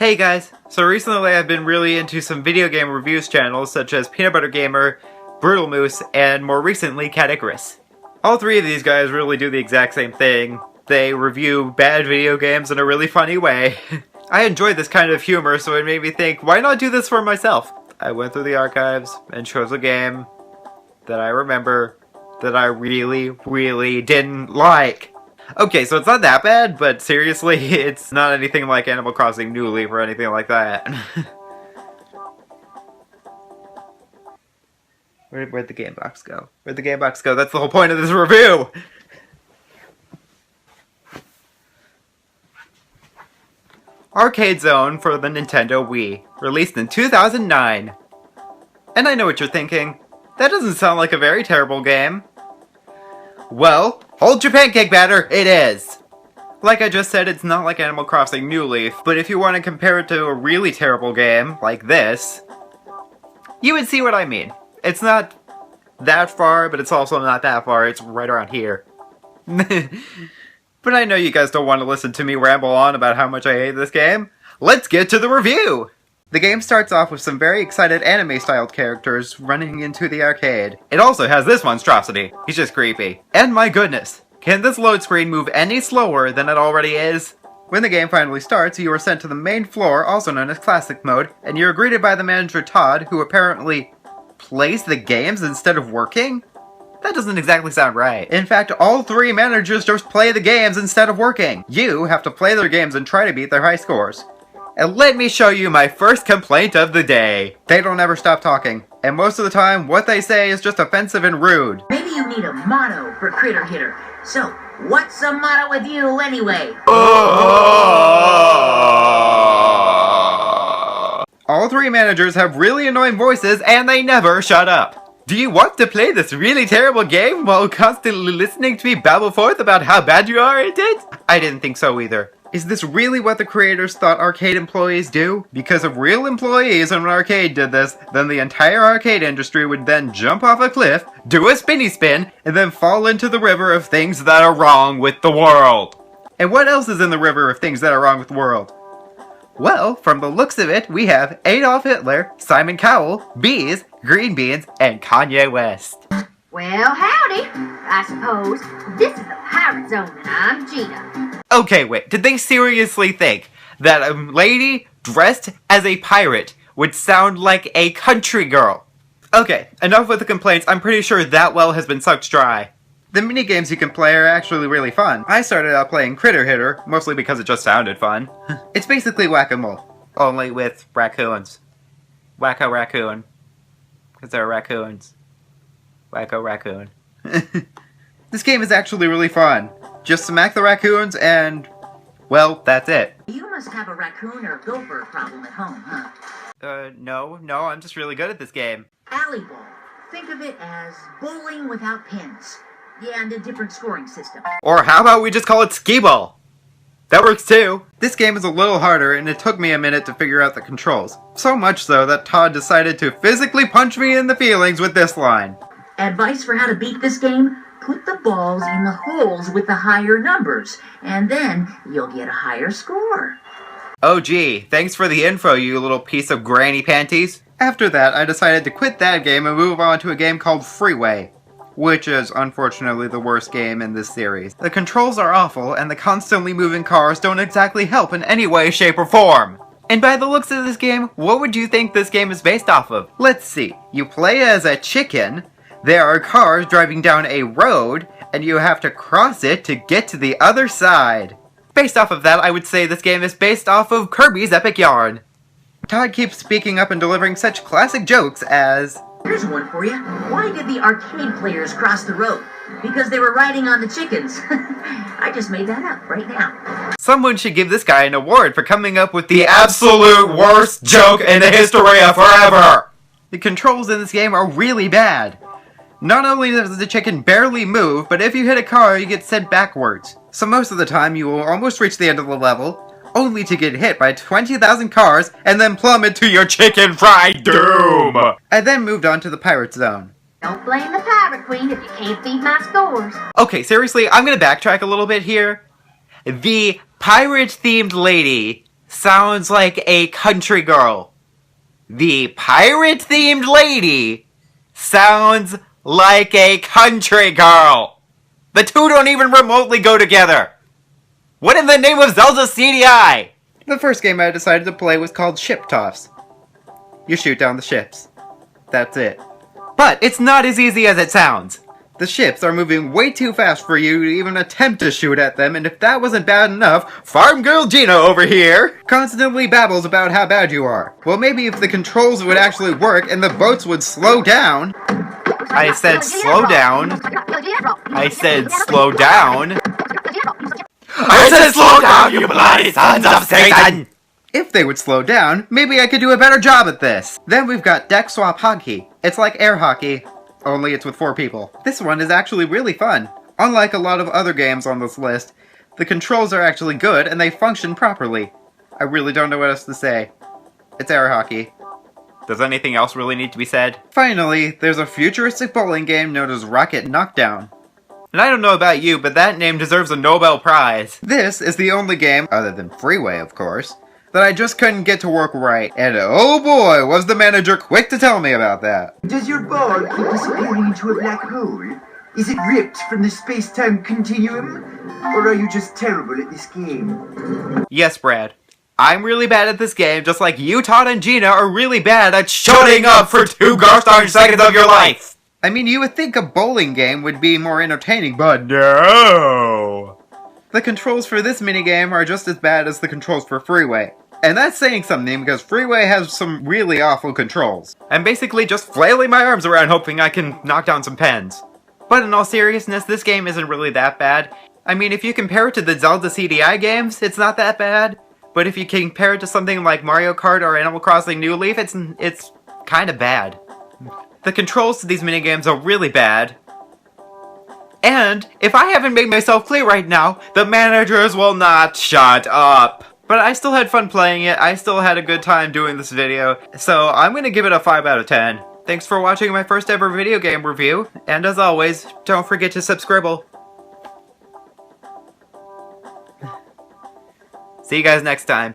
Hey guys! So recently I've been really into some video game reviews channels such as Peanut Butter Gamer, Brutal Moose, and more recently Cat Icarus. All three of these guys really do the exact same thing. They review bad video games in a really funny way. I enjoyed this kind of humor, so it made me think, why not do this for myself? I went through the archives and chose a game that I remember that I really didn't like. Okay, so it's not that bad, but seriously, it's not anything like Animal Crossing New Leaf or anything like that. Where'd the game box go? Where'd the game box go? That's the whole point of this review! Arcade Zone for the Nintendo Wii, released in 2009. And I know what you're thinking. That doesn't sound like a very terrible game. Well, hold your pancake batter, it is! Like I just said, it's not like Animal Crossing New Leaf, but if you want to compare it to a really terrible game, like this, you would see what I mean. It's not that far, but it's also not that far, it's right around here. But I know you guys don't want to listen to me ramble on about how much I hate this game. Let's get to the review! The game starts off with some very excited anime-styled characters running into the arcade. It also has this monstrosity. He's just creepy. And my goodness, can this load screen move any slower than it already is? When the game finally starts, you are sent to the main floor, also known as Classic Mode, and you're greeted by the manager Todd, who apparently plays the games instead of working? That doesn't exactly sound right. In fact, all three managers just play the games instead of working. You have to play their games and try to beat their high scores. And let me show you my first complaint of the day. They don't ever stop talking. And most of the time, what they say is just offensive and rude. Maybe you need a motto for Critter Hitter. So, what's the motto with you anyway? All three managers have really annoying voices and they never shut up. Do you want to play this really terrible game while constantly listening to me babble forth about how bad you are at it? I didn't think so either. Is this really what the creators thought arcade employees do? Because if real employees in an arcade did this, then the entire arcade industry would then jump off a cliff, do a spinny spin, and then fall into the river of things that are wrong with the world. And what else is in the river of things that are wrong with the world? Well, from the looks of it, we have Adolf Hitler, Simon Cowell, bees, green beans, and Kanye West. Well, howdy. I suppose this is the Pirate Zone and I'm Gina. Okay, wait, did they seriously think that a lady dressed as a pirate would sound like a country girl? Okay, enough with the complaints. I'm pretty sure that well has been sucked dry. The minigames you can play are actually really fun. I started out playing Critter Hitter, mostly because it just sounded fun. It's basically Whack-A-Mole, only with raccoons. Whack-A-Raccoon. Because they're raccoons. Whack-A-Raccoon. This game is actually really fun. Just smack the raccoons and, well, that's it. You must have a raccoon or gopher problem at home, huh? No, I'm just really good at this game. Alley ball. Think of it as bowling without pins. Yeah, and a different scoring system. Or how about we just call it skee-ball? That works too. This game is a little harder and it took me a minute to figure out the controls. So much so that Todd decided to physically punch me in the feelings with this line. Advice for how to beat this game? Put the balls in the holes with the higher numbers, and then you'll get a higher score. Oh gee, thanks for the info, you little piece of granny panties. After that, I decided to quit that game and move on to a game called Freeway, which is unfortunately the worst game in this series. The controls are awful, and the constantly moving cars don't exactly help in any way, shape, or form. And by the looks of this game, what would you think this game is based off of? Let's see. You play as a chicken. There are cars driving down a road, and you have to cross it to get to the other side. Based off of that, I would say this game is based off of Kirby's Epic Yarn. Todd keeps speaking up and delivering such classic jokes as... Here's one for you. Why did the arcade players cross the road? Because they were riding on the chickens. I just made that up right now. Someone should give this guy an award for coming up with the absolute worst joke in the history of forever! The controls in this game are really bad. Not only does the chicken barely move, but if you hit a car, you get sent backwards. So most of the time, you will almost reach the end of the level, only to get hit by 20,000 cars, and then plummet to your chicken fried doom! I then moved on to the Pirate Zone. Don't blame the Pirate Queen if you can't beat my scores. Okay, seriously, I'm gonna backtrack a little bit here. The pirate-themed lady sounds like a country girl. The pirate-themed lady sounds like a country girl. The two don't even remotely go together. What in the name of Zelda CDI? The first game I decided to play was called Ship Toss. You shoot down the ships. That's it. But it's not as easy as it sounds. The ships are moving way too fast for you to even attempt to shoot at them, and if that wasn't bad enough, Farm Girl Gina over here constantly babbles about how bad you are. Well, maybe if the controls would actually work and the boats would slow down. I said slow down. I said slow down. I said slow down, you bloody sons of Satan! If they would slow down, maybe I could do a better job at this. Then we've got Deck Swap Hockey. It's like air hockey, only it's with 4 people. This one is actually really fun. Unlike a lot of other games on this list, the controls are actually good and they function properly. I really don't know what else to say. It's air hockey. Does anything else really need to be said? Finally, there's a futuristic bowling game known as Rocket Knockdown. And I don't know about you, but that name deserves a Nobel Prize. This is the only game, other than Freeway of course, that I just couldn't get to work right. And oh boy, was the manager quick to tell me about that. Does your ball keep disappearing into a black hole? Is it ripped from the space-time continuum? Or are you just terrible at this game? Yes, Brad. I'm really bad at this game, just like you, Todd, and Gina are really bad at shutting up for 2 gosh darn seconds of your life! I mean, you would think a bowling game would be more entertaining, but no! The controls for this minigame are just as bad as the controls for Freeway. And that's saying something because Freeway has some really awful controls. I'm basically just flailing my arms around hoping I can knock down some pens. But in all seriousness, this game isn't really that bad. I mean, if you compare it to the Zelda CDI games, it's not that bad. But if you compare it to something like Mario Kart or Animal Crossing New Leaf, it's kind of bad. The controls to these minigames are really bad. And, if I haven't made myself clear right now, the managers will not shut up. But I still had fun playing it, I still had a good time doing this video, so I'm gonna give it a 5 out of 10. Thanks for watching my first ever video game review, and as always, don't forget to subscribe. See you guys next time.